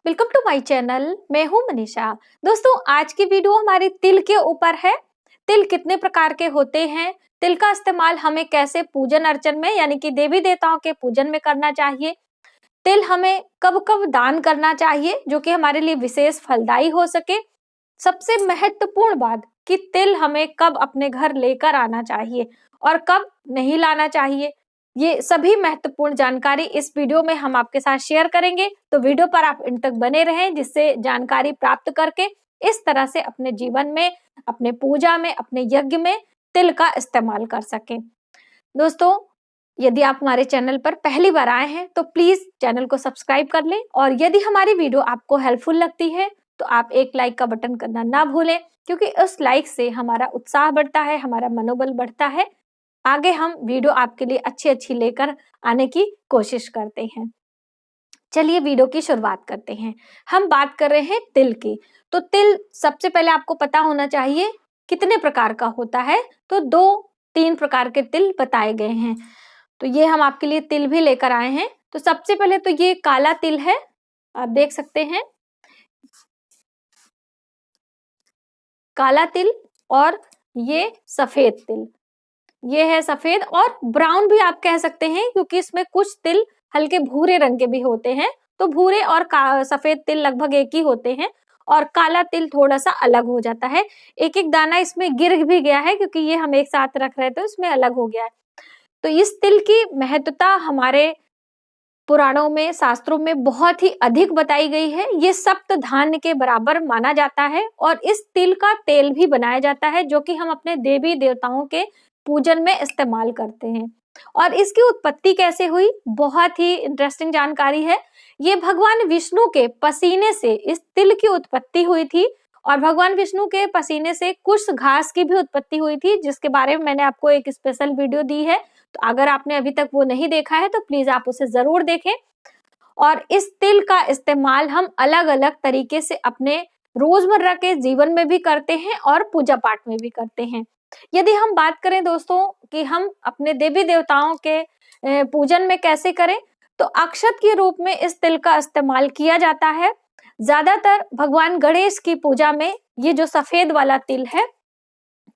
Welcome to my channel. मैं हूं मनीषा। दोस्तों, आज की वीडियो हमारे तिल के ऊपर है। तिल कितने प्रकार के होते हैं, तिल का इस्तेमाल हमें कैसे पूजन अर्चन में यानी कि देवी देवताओं के पूजन में करना चाहिए, तिल हमें कब कब दान करना चाहिए जो कि हमारे लिए विशेष फलदायी हो सके, सबसे महत्वपूर्ण बात कि तिल हमें कब अपने घर लेकर आना चाहिए और कब नहीं लाना चाहिए, ये सभी महत्वपूर्ण जानकारी इस वीडियो में हम आपके साथ शेयर करेंगे। तो वीडियो पर आप इन तक बने रहें जिससे जानकारी प्राप्त करके इस तरह से अपने जीवन में, अपने पूजा में, अपने यज्ञ में तिल का इस्तेमाल कर सकें। दोस्तों, यदि आप हमारे चैनल पर पहली बार आए हैं तो प्लीज चैनल को सब्सक्राइब कर लें और यदि हमारी वीडियो आपको हेल्पफुल लगती है तो आप एक लाइक का बटन करना ना भूलें, क्योंकि उस लाइक से हमारा उत्साह बढ़ता है, हमारा मनोबल बढ़ता है। आगे हम वीडियो आपके लिए अच्छी लेकर आने की कोशिश करते हैं। चलिए वीडियो की शुरुआत करते हैं। हम बात कर रहे हैं तिल की। तो तिल सबसे पहले आपको पता होना चाहिए कितने प्रकार का होता है। तो 2-3 प्रकार के तिल बताए गए हैं। तो ये हम आपके लिए तिल भी लेकर आए हैं। तो सबसे पहले तो ये काला तिल है, आप देख सकते हैं काला तिल, और ये सफेद तिल, ये है सफेद, और ब्राउन भी आप कह सकते हैं क्योंकि इसमें कुछ तिल हल्के भूरे रंग के भी होते हैं। तो भूरे और सफेद तिल लगभग एक ही होते हैं और काला तिल थोड़ा सा अलग हो जाता है। एक एक दाना इसमें गिर भी गया है क्योंकि ये हम एक साथ रख रहे थे, इसमें अलग हो गया है। तो इस तिल की महत्वता हमारे पुराणों में, शास्त्रों में बहुत ही अधिक बताई गई है। ये सप्त धान्य के बराबर माना जाता है और इस तिल का तेल भी बनाया जाता है जो कि हम अपने देवी देवताओं के पूजन में इस्तेमाल करते हैं। और इसकी उत्पत्ति कैसे हुई, बहुत ही इंटरेस्टिंग जानकारी है। ये भगवान विष्णु के पसीने से इस तिल की उत्पत्ति हुई थी और भगवान विष्णु के पसीने से कुश घास की भी उत्पत्ति हुई थी, जिसके बारे में मैंने आपको एक स्पेशल वीडियो दी है। तो अगर आपने अभी तक वो नहीं देखा है तो प्लीज आप उसे जरूर देखें। और इस तिल का इस्तेमाल हम अलग अलग तरीके से अपने रोजमर्रा के जीवन में भी करते हैं और पूजा पाठ में भी करते हैं। यदि हम बात करें दोस्तों कि हम अपने देवी देवताओं के पूजन में कैसे करें, तो अक्षत के रूप में इस तिल का इस्तेमाल किया जाता है। ज्यादातर भगवान गणेश की पूजा में ये जो सफेद वाला तिल है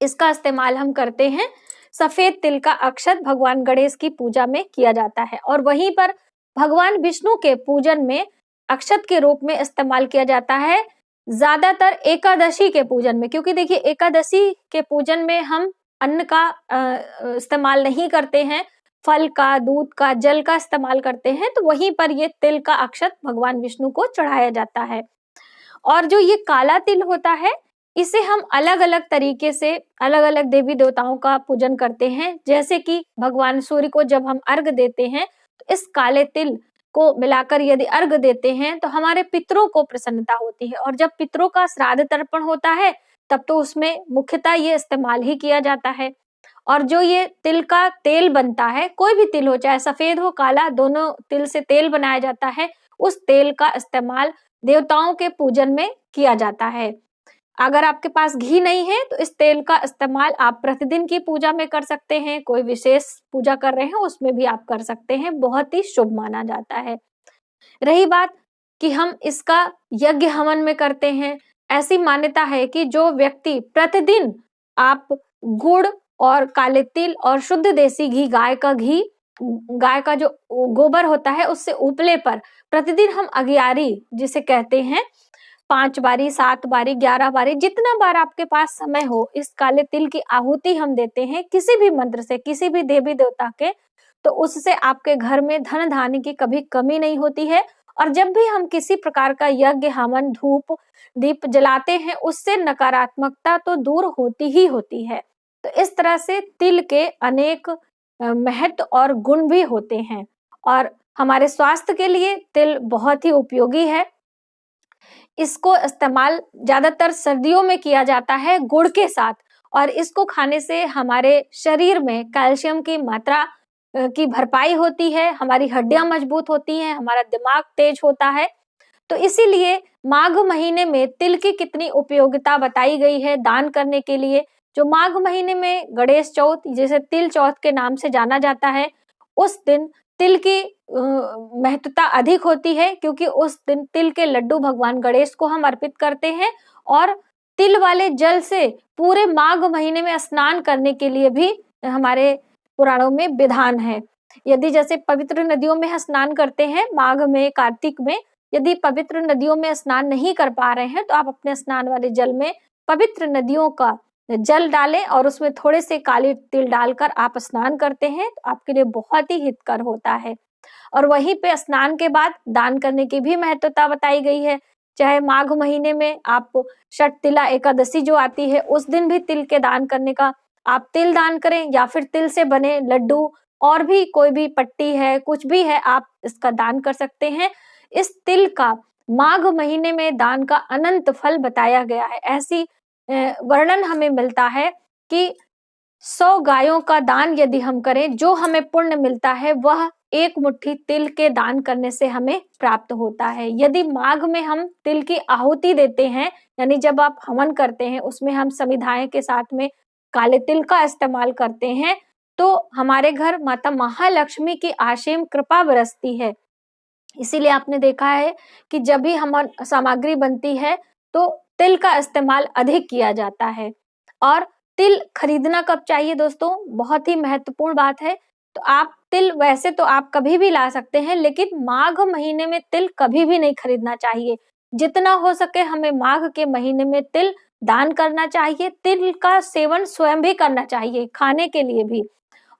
इसका इस्तेमाल हम करते हैं। सफेद तिल का अक्षत भगवान गणेश की पूजा में किया जाता है और वहीं पर भगवान विष्णु के पूजन में अक्षत के रूप में इस्तेमाल किया जाता है ज्यादातर एकादशी के पूजन में, क्योंकि देखिए एकादशी के पूजन में हम अन्न का इस्तेमाल नहीं करते हैं, फल का, दूध का, जल का इस्तेमाल करते हैं। तो वहीं पर ये तिल का अक्षत भगवान विष्णु को चढ़ाया जाता है। और जो ये काला तिल होता है इसे हम अलग अलग तरीके से अलग अलग देवी देवताओं का पूजन करते हैं। जैसे कि भगवान सूर्य को जब हम अर्घ देते हैं तो इस काले तिल को मिलाकर यदि अर्घ देते हैं तो हमारे पितरों को प्रसन्नता होती है। और जब पितरों का श्राद्ध तर्पण होता है तब तो उसमें मुख्यतः ये इस्तेमाल ही किया जाता है। और जो ये तिल का तेल बनता है, कोई भी तिल हो, चाहे सफेद हो काला, दोनों तिल से तेल बनाया जाता है, उस तेल का इस्तेमाल देवताओं के पूजन में किया जाता है। अगर आपके पास घी नहीं है तो इस तेल का इस्तेमाल आप प्रतिदिन की पूजा में कर सकते हैं, कोई विशेष पूजा कर रहे हैं उसमें भी आप कर सकते हैं, बहुत ही शुभ माना जाता है। रही बात कि हम इसका यज्ञ हवन में करते हैं, ऐसी मान्यता है कि जो व्यक्ति प्रतिदिन आप गुड़ और काले तिल और शुद्ध देसी घी, गाय का जो गोबर होता है उससे उपले पर प्रतिदिन हम अगियारी जिसे कहते हैं 5 बारी, 7 बारी, 11 बारी, जितना बार आपके पास समय हो इस काले तिल की आहुति हम देते हैं किसी भी मंत्र से, किसी भी देवी देवता के, तो उससे आपके घर में धन धान्य की कभी कमी नहीं होती है। और जब भी हम किसी प्रकार का यज्ञ हवन, धूप दीप जलाते हैं उससे नकारात्मकता तो दूर होती ही होती है। तो इस तरह से तिल के अनेक महत्व और गुण भी होते हैं और हमारे स्वास्थ्य के लिए तिल बहुत ही उपयोगी है। इसको इस्तेमाल ज्यादातर सर्दियों में किया जाता है गुड़ के साथ, और इसको खाने से हमारे शरीर में कैल्शियम की मात्रा की भरपाई होती है, हमारी हड्डियां मजबूत होती हैं, हमारा दिमाग तेज होता है। तो इसीलिए माघ महीने में तिल की कितनी उपयोगिता बताई गई है दान करने के लिए। जो माघ महीने में गणेश चौथ, जिसे तिल चौथ के नाम से जाना जाता है, उस दिन तिल की महत्वता अधिक होती है, क्योंकि उस दिन तिल के लड्डू भगवान गणेश को हम अर्पित करते हैं। और तिल वाले जल से पूरे माघ महीने में स्नान करने के लिए भी हमारे पुराणों में विधान है। यदि जैसे पवित्र नदियों में स्नान करते हैं माघ में, कार्तिक में, यदि पवित्र नदियों में स्नान नहीं कर पा रहे हैं तो आप अपने स्नान वाले जल में पवित्र नदियों का जल डालें और उसमें थोड़े से काले तिल डालकर आप स्नान करते हैं तो आपके लिए बहुत ही हितकर होता है। और वहीं पे स्नान के बाद दान करने की भी महत्वता बताई गई है। चाहे माघ महीने में आप षट तिला एकादशी जो आती है उस दिन भी तिल के दान करने का आप तिल दान करें, या फिर तिल से बने लड्डू और भी कोई भी पट्टी है, कुछ भी है, आप इसका दान कर सकते हैं। इस तिल का माघ महीने में दान का अनंत फल बताया गया है। ऐसी वर्णन हमें मिलता है कि 100 गायों का दान यदि हम करें, जो हमें पुण्य मिलता है वह 1 मुट्ठी तिल के दान करने से हमें प्राप्त होता है। यदि माघ में हम तिल की आहुति देते हैं, यानी जब आप हवन करते हैं उसमें हम समिधाएं के साथ में काले तिल का इस्तेमाल करते हैं, तो हमारे घर माता महालक्ष्मी की असीम कृपा बरसती है। इसीलिए आपने देखा है कि जब भी हम सामग्री बनती है तो तिल का इस्तेमाल अधिक किया जाता है। और तिल खरीदना कब चाहिए दोस्तों, बहुत ही महत्वपूर्ण बात है। तो आप तिल वैसे तो आप कभी भी ला सकते हैं, लेकिन माघ महीने में तिल कभी भी नहीं खरीदना चाहिए। जितना हो सके हमें माघ के महीने में तिल दान करना चाहिए। तिल का सेवन स्वयं भी करना चाहिए, खाने के लिए भी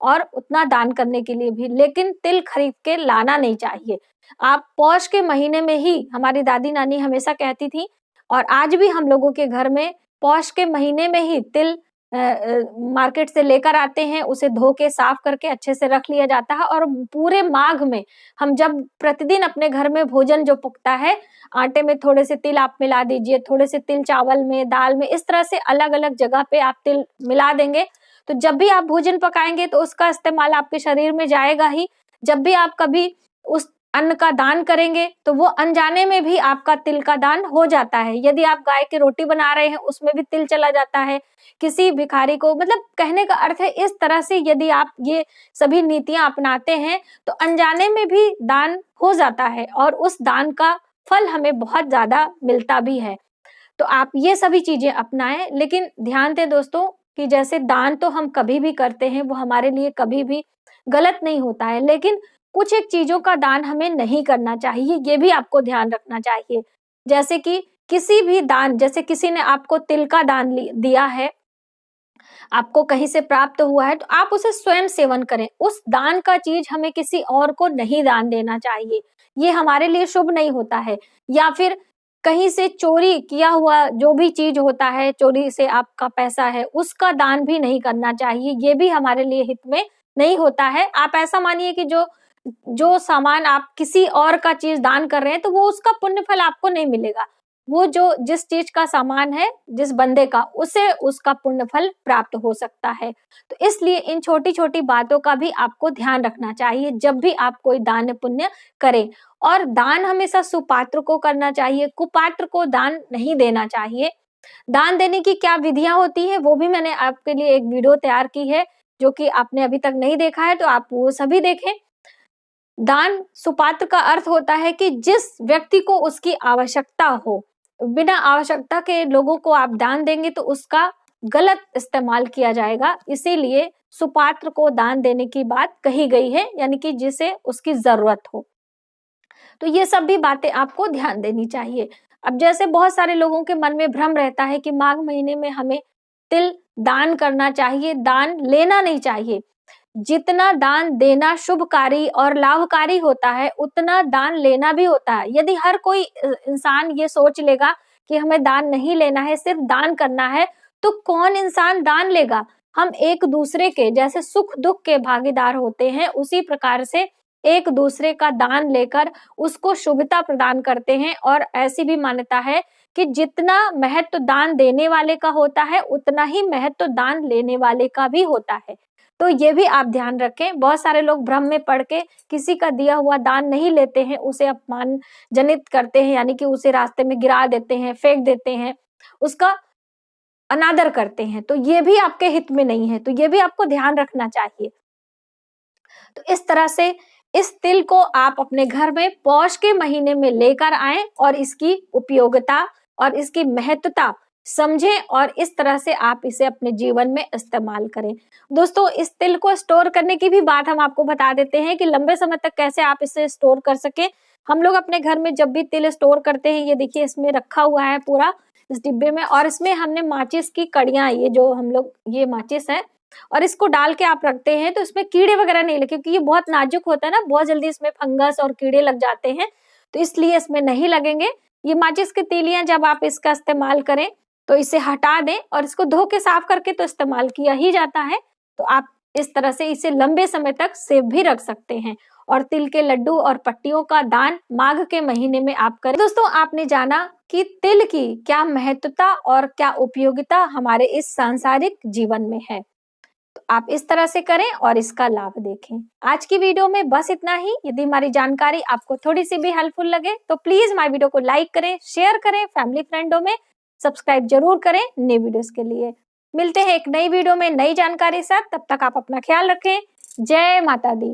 और उतना दान करने के लिए भी, लेकिन तिल खरीद के लाना नहीं चाहिए। आप पौष के महीने में ही, हमारी दादी नानी हमेशा कहती थी और आज भी हम लोगों के घर में पौष के महीने में ही तिल मार्केट से लेकर आते हैं, उसे धो के साफ करके अच्छे से रख लिया जाता है। और पूरे माघ में हम जब प्रतिदिन अपने घर में भोजन जो पकता है, आटे में थोड़े से तिल आप मिला दीजिए, थोड़े से तिल चावल में, दाल में, इस तरह से अलग अलग जगह पे आप तिल मिला देंगे, तो जब भी आप भोजन पकाएंगे तो उसका इस्तेमाल आपके शरीर में जाएगा ही। जब भी आप कभी उस अन्न का दान करेंगे तो वो अनजाने में भी आपका तिल का दान हो जाता है। यदि आप गाय की रोटी बना रहे हैं उसमें भी तिल चला जाता है किसी भिखारी को, मतलब कहने का अर्थ है इस तरह से यदि आप ये सभी नीतियां अपनाते हैं तो अनजाने में भी दान हो जाता है और उस दान का फल हमें बहुत ज्यादा मिलता भी है। तो आप ये सभी चीजें अपनाएं, लेकिन ध्यान दें दोस्तों कि जैसे दान तो हम कभी भी करते हैं, वो हमारे लिए कभी भी गलत नहीं होता है, लेकिन कुछ एक चीजों का दान हमें नहीं करना चाहिए, ये भी आपको ध्यान रखना चाहिए। जैसे कि किसी भी दान, जैसे किसी ने आपको तिल का दान दिया है, आपको कहीं से प्राप्त हुआ है, तो आप उसे स्वयं सेवन करें। उस दान का चीज हमें किसी और को नहीं दान देना चाहिए, ये हमारे लिए शुभ नहीं होता है। या फिर कहीं से चोरी किया हुआ जो भी चीज होता है, चोरी से आपका पैसा है, उसका दान भी नहीं करना चाहिए, ये भी हमारे लिए हित में नहीं होता है। आप ऐसा मानिए कि जो जो सामान आप किसी और का चीज दान कर रहे हैं तो वो उसका पुण्य फल आपको नहीं मिलेगा, वो जो जिस चीज का सामान है, जिस बंदे का, उसे उसका पुण्य फल प्राप्त हो सकता है। तो इसलिए इन छोटी छोटी बातों का भी आपको ध्यान रखना चाहिए जब भी आप कोई दान पुण्य करें। और दान हमेशा सुपात्र को करना चाहिए, कुपात्र को दान नहीं देना चाहिए। दान देने की क्या विधियां होती है वो भी मैंने आपके लिए एक वीडियो तैयार की है, जो कि आपने अभी तक नहीं देखा है तो आप वो सभी देखें। दान सुपात्र का अर्थ होता है कि जिस व्यक्ति को उसकी आवश्यकता हो, बिना आवश्यकता के लोगों को आप दान देंगे तो उसका गलत इस्तेमाल किया जाएगा। इसीलिए सुपात्र को दान देने की बात कही गई है, यानी कि जिसे उसकी जरूरत हो। तो ये सब भी बातें आपको ध्यान देनी चाहिए। अब जैसे बहुत सारे लोगों के मन में भ्रम रहता है कि माघ महीने में हमें तिल दान करना चाहिए, दान लेना नहीं चाहिए। जितना दान देना शुभकारी और लाभकारी होता है, उतना दान लेना भी होता है। यदि हर कोई इंसान ये सोच लेगा कि हमें दान नहीं लेना है, सिर्फ दान करना है, तो कौन इंसान दान लेगा। हम एक दूसरे के जैसे सुख दुख के भागीदार होते हैं, उसी प्रकार से एक दूसरे का दान लेकर उसको शुभता प्रदान करते हैं। और ऐसी भी मान्यता है कि जितना महत्व दान देने वाले का होता है, उतना ही महत्व दान लेने वाले का भी होता है। तो ये भी आप ध्यान रखें। बहुत सारे लोग भ्रम में पड़ के किसी का दिया हुआ दान नहीं लेते हैं, उसे अपमान जनित करते हैं, यानी कि उसे रास्ते में गिरा देते हैं, फेंक देते हैं, उसका अनादर करते हैं। तो ये भी आपके हित में नहीं है, तो ये भी आपको ध्यान रखना चाहिए। तो इस तरह से इस तिल को आप अपने घर में पौष के महीने में लेकर आएं और इसकी उपयोगिता और इसकी महत्वता समझें और इस तरह से आप इसे अपने जीवन में इस्तेमाल करें। दोस्तों, इस तिल को स्टोर करने की भी बात हम आपको बता देते हैं कि लंबे समय तक कैसे आप इसे स्टोर कर सकें। हम लोग अपने घर में जब भी तिल स्टोर करते हैं, ये देखिए इसमें रखा हुआ है पूरा इस डिब्बे में, और इसमें हमने माचिस की कड़ियां, ये जो हम लोग ये माचिस है और इसको डाल के आप रखते हैं तो इसमें कीड़े वगैरह नहीं लगे, क्योंकि ये बहुत नाजुक होता है ना, बहुत जल्दी इसमें फंगस और कीड़े लग जाते हैं, तो इसलिए इसमें नहीं लगेंगे। ये माचिस की तीलियां जब आप इसका इस्तेमाल करें तो इसे हटा दें और इसको धो के साफ करके तो इस्तेमाल किया ही जाता है। तो आप इस तरह से इसे लंबे समय तक सेव भी रख सकते हैं। और तिल के लड्डू और पट्टियों का दान माघ के महीने में आप करें। दोस्तों, आपने जाना कि तिल की क्या महत्वता और क्या उपयोगिता हमारे इस सांसारिक जीवन में है। तो आप इस तरह से करें और इसका लाभ देखें। आज की वीडियो में बस इतना ही। यदि हमारी जानकारी आपको थोड़ी सी भी हेल्पफुल लगे तो प्लीज हमारी वीडियो को लाइक करें, शेयर करें, फैमिली फ्रेंडों में सब्सक्राइब जरूर करें नई वीडियोस के लिए। मिलते हैं एक नई वीडियो में नई जानकारी साथ, तब तक आप अपना ख्याल रखें। जय माता दी।